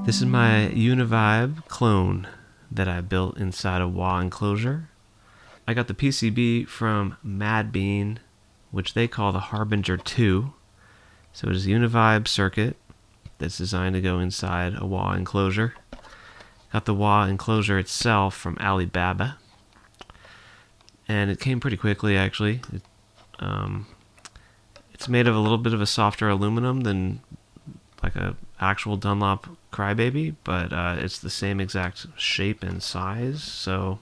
This is my Univibe clone that I built inside a wall enclosure. I got the PCB from Madbean, which they call the Harbinger 2. So it is a Univibe circuit that's designed to go inside a wall enclosure. Got the wall enclosure itself from Alibaba. And it came pretty quickly, actually. It's made of a little bit of a softer aluminum than like a actual Dunlop Crybaby, but it's the same exact shape and size, so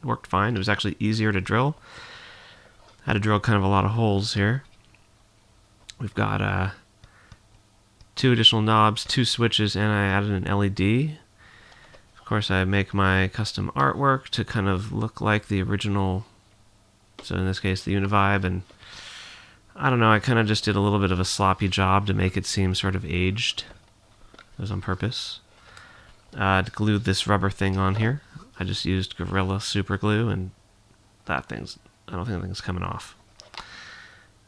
it worked fine. It was actually easier to drill. I had to drill kind of a lot of holes here. We've got 2 additional knobs, 2 switches, and I added an LED. Of course, I make my custom artwork to kind of look like the original, so in this case the Univibe, and I don't know, I kind of just did a little bit of a sloppy job to make it seem sort of aged. It was on purpose. To glue this rubber thing on here, I just used Gorilla Super Glue, and I don't think that thing's coming off.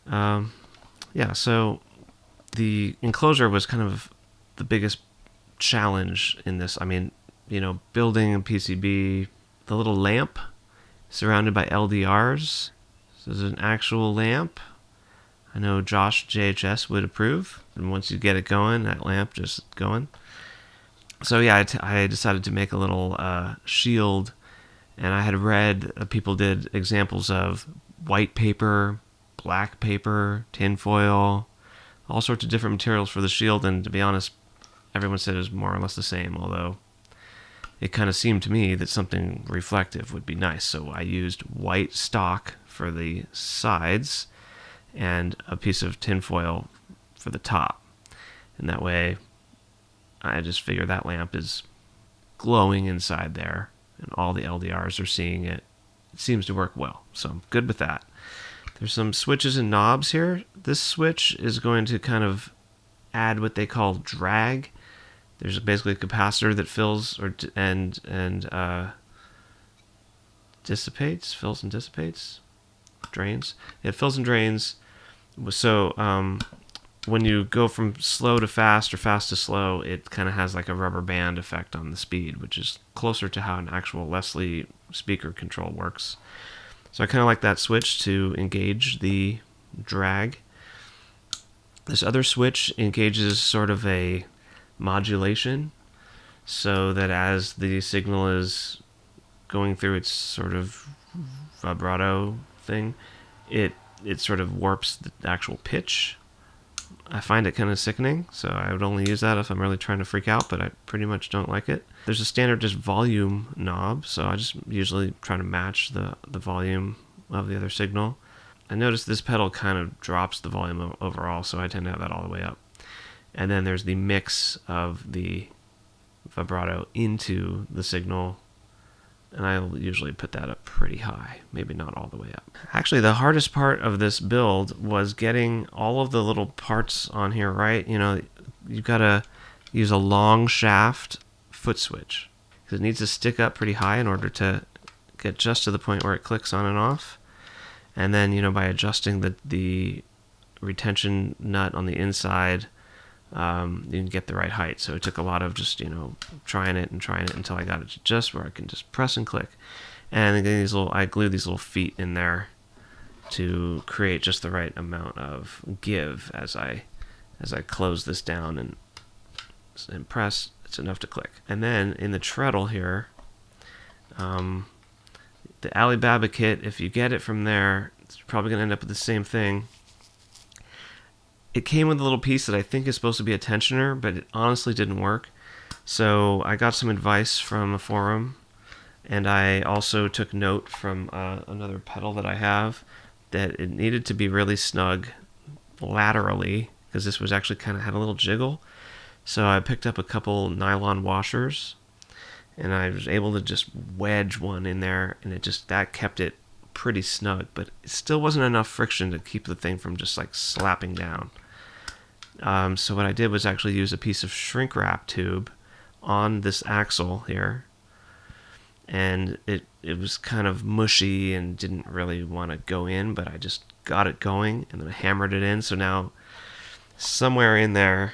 Yeah, so the enclosure was kind of the biggest challenge in this. I mean, you know, building a PCB, the little lamp surrounded by LDRs. So this is an actual lamp. I know Josh JHS would approve, and once you get it going, that lamp just going. So yeah, I decided to make a little shield, and I had read people did examples of white paper, black paper, tinfoil, all sorts of different materials for the shield, and to be honest, everyone said it was more or less the same, although it kind of seemed to me that something reflective would be nice, so I used white stock for the sides and a piece of tinfoil for the top. And that way, I just figure that lamp is glowing inside there, and all the LDRs are seeing it. It seems to work well, so I'm good with that. There's some switches and knobs here. This switch is going to kind of add what they call drag. There's basically a capacitor that fills and dissipates, fills and dissipates, drains. It fills and drains. So when you go from slow to fast or fast to slow, it kind of has like a rubber band effect on the speed, which is closer to how an actual Leslie speaker control works. So I kind of like that switch to engage the drag. This other switch engages sort of a modulation, so that as the signal is going through its sort of vibrato thing, it sort of warps the actual pitch. I find it kind of sickening, so I would only use that if I'm really trying to freak out, but I pretty much don't like it. There's a standard just volume knob, so I just usually try to match the volume of the other signal. I noticed this pedal kind of drops the volume overall, so I tend to have that all the way up. And then there's the mix of the vibrato into the signal, and I'll usually put that up pretty high, maybe not all the way up. Actually, the hardest part of this build was getting all of the little parts on here right. You know, you've got to use a long shaft foot switch, because it needs to stick up pretty high in order to get just to the point where it clicks on and off. And then, you know, by adjusting the retention nut on the inside, you can get the right height. So it took a lot of just, you know, trying it until I got it just where I can just press and click. And then I glued these little feet in there to create just the right amount of give as I close this down and press. It's enough to click. And then in the treadle here, the Alibaba kit, if you get it from there, it's probably going to end up with the same thing. It came with a little piece that I think is supposed to be a tensioner, but it honestly didn't work. So I got some advice from a forum, and I also took note from another pedal that I have that it needed to be really snug laterally, because this was actually kind of had a little jiggle. So I picked up a couple nylon washers, and I was able to just wedge one in there, and that kept it pretty snug, but it still wasn't enough friction to keep the thing from just like slapping down. So what I did was actually use a piece of shrink wrap tube on this axle here, and it was kind of mushy and didn't really want to go in, but I just got it going and then I hammered it in. So now somewhere in there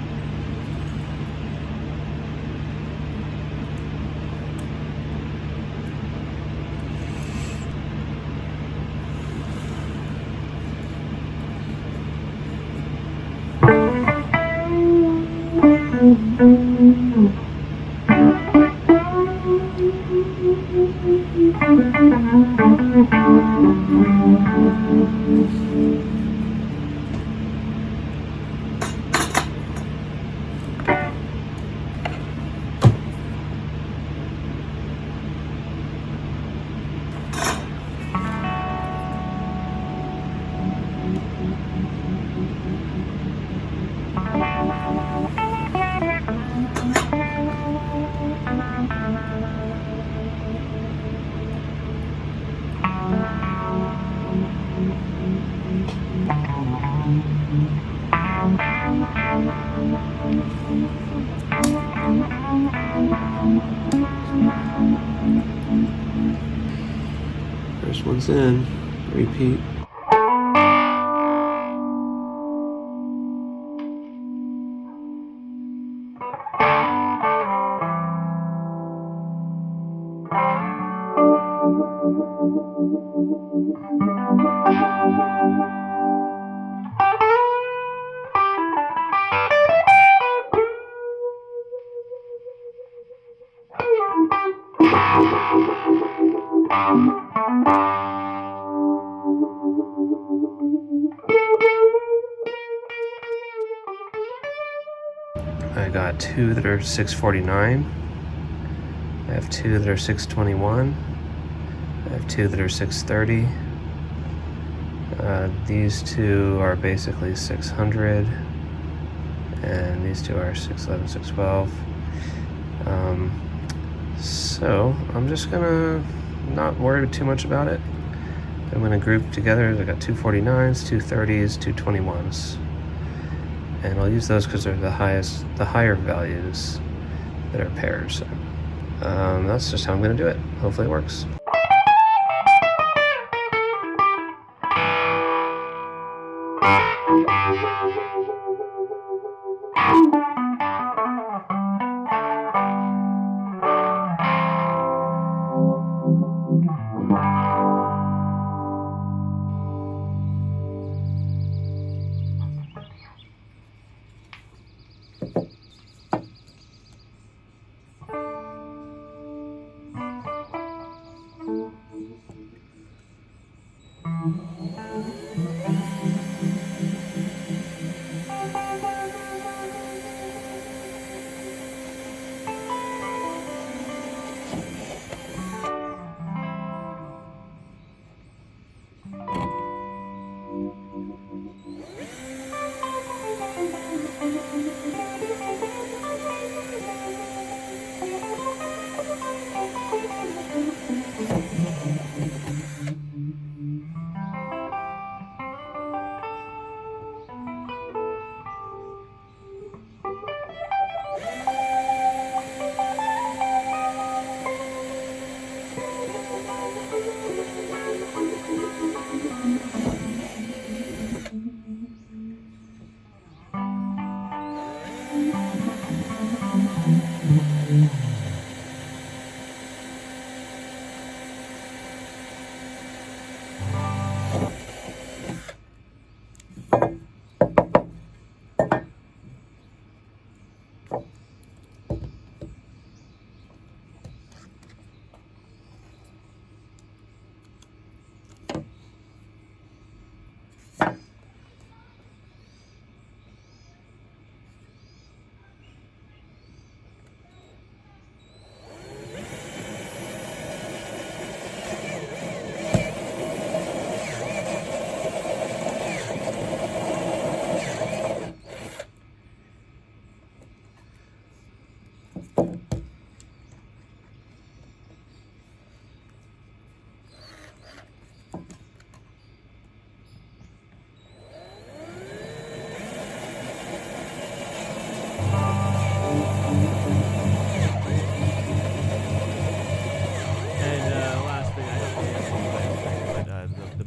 First one's in. Repeat. I got two that are 649. I have two that are 621. I have two that are 630. These two are basically 600, and these two are 611, 612. So I'm just gonna not worry too much about it. I'm gonna group together. I got 249s, 230s, 221s. And I'll use those because they're the higher values that are pairs. So, that's just how I'm going to do it. Hopefully it works.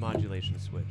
Modulation switch.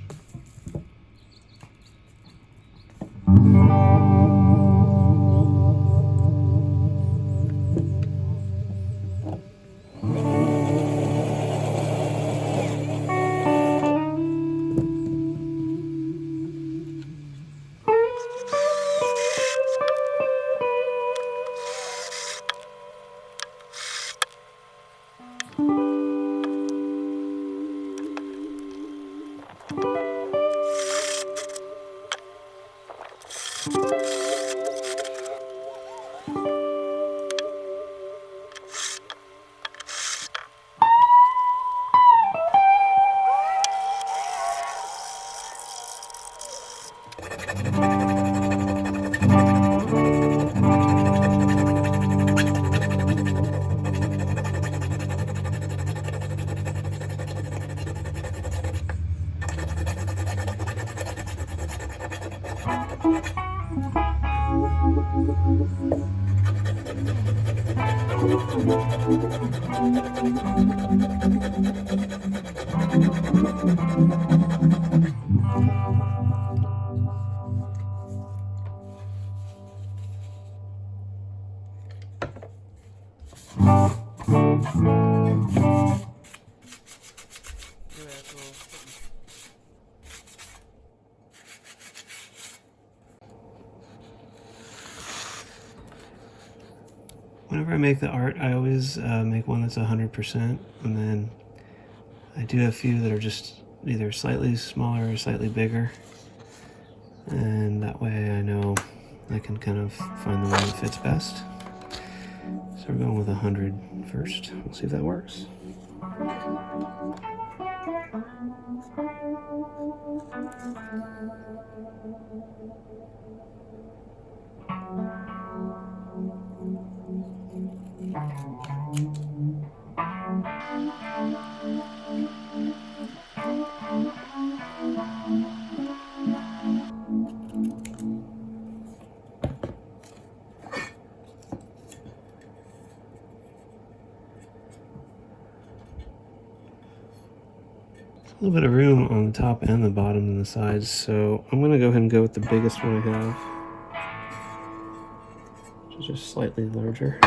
Whenever I make the art, I always make one that's 100%, and then I do a few that are just either slightly smaller or slightly bigger, and that way I know I can kind of find the one that fits best. So we're going with 100 first. We'll see if that works. A little bit of room on the top and the bottom and the sides, so I'm going to go ahead and go with the biggest one I have, which is just slightly larger.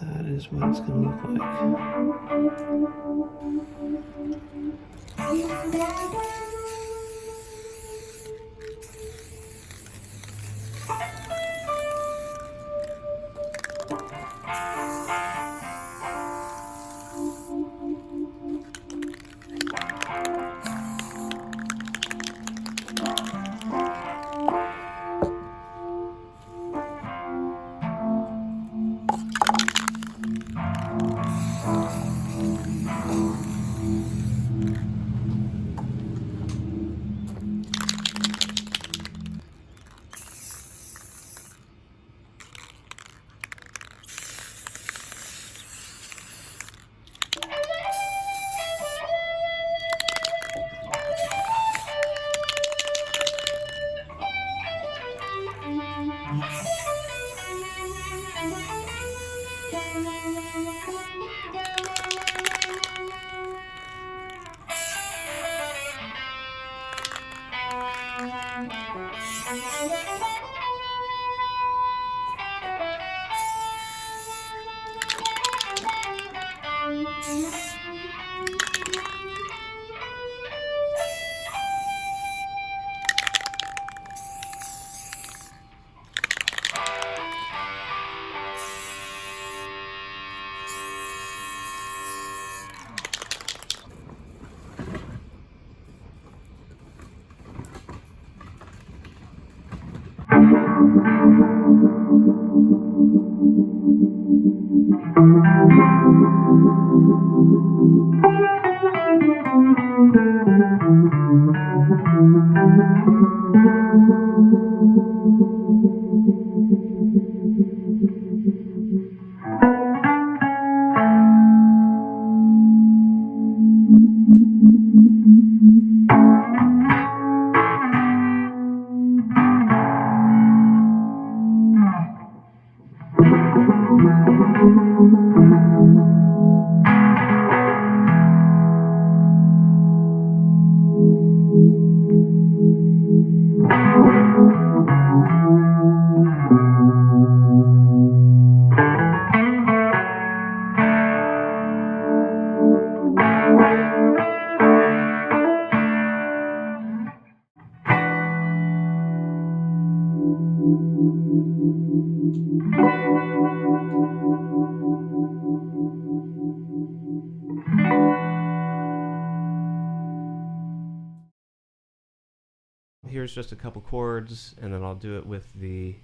That is what it's going to look like. here's just a couple chords, and then I'll do it with the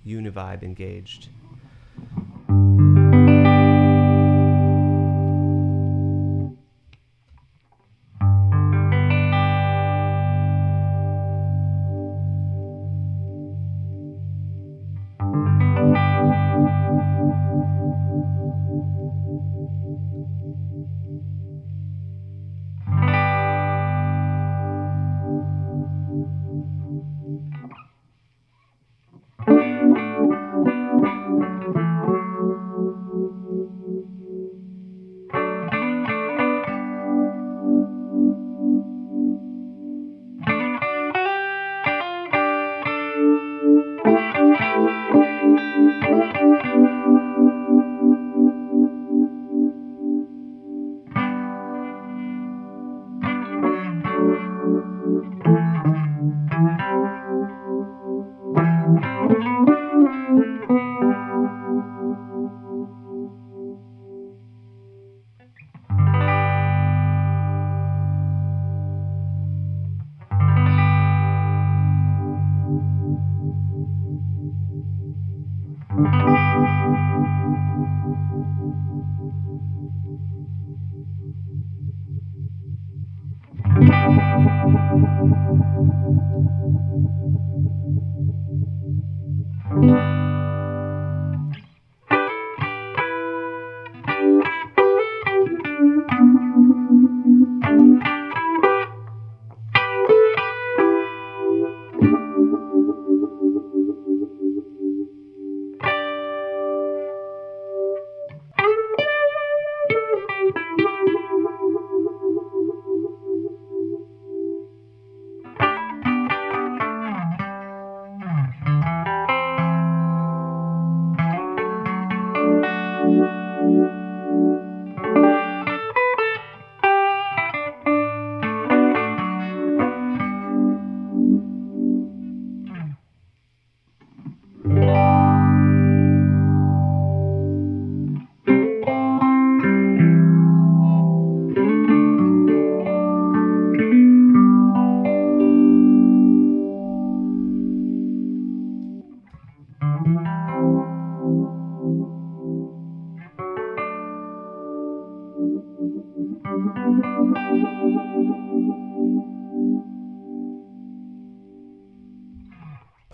Univibe engaged.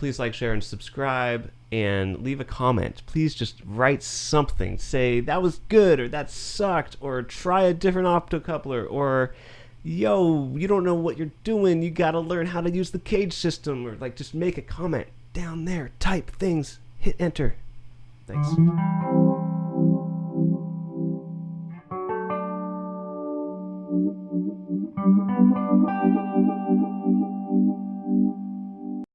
Please like, share, and subscribe, and leave a comment. Please just write something. Say, that was good, or that sucked, or try a different optocoupler, or, yo, you don't know what you're doing, you gotta learn how to use the cage system, or like just make a comment down there. Type things. Hit enter. Thanks.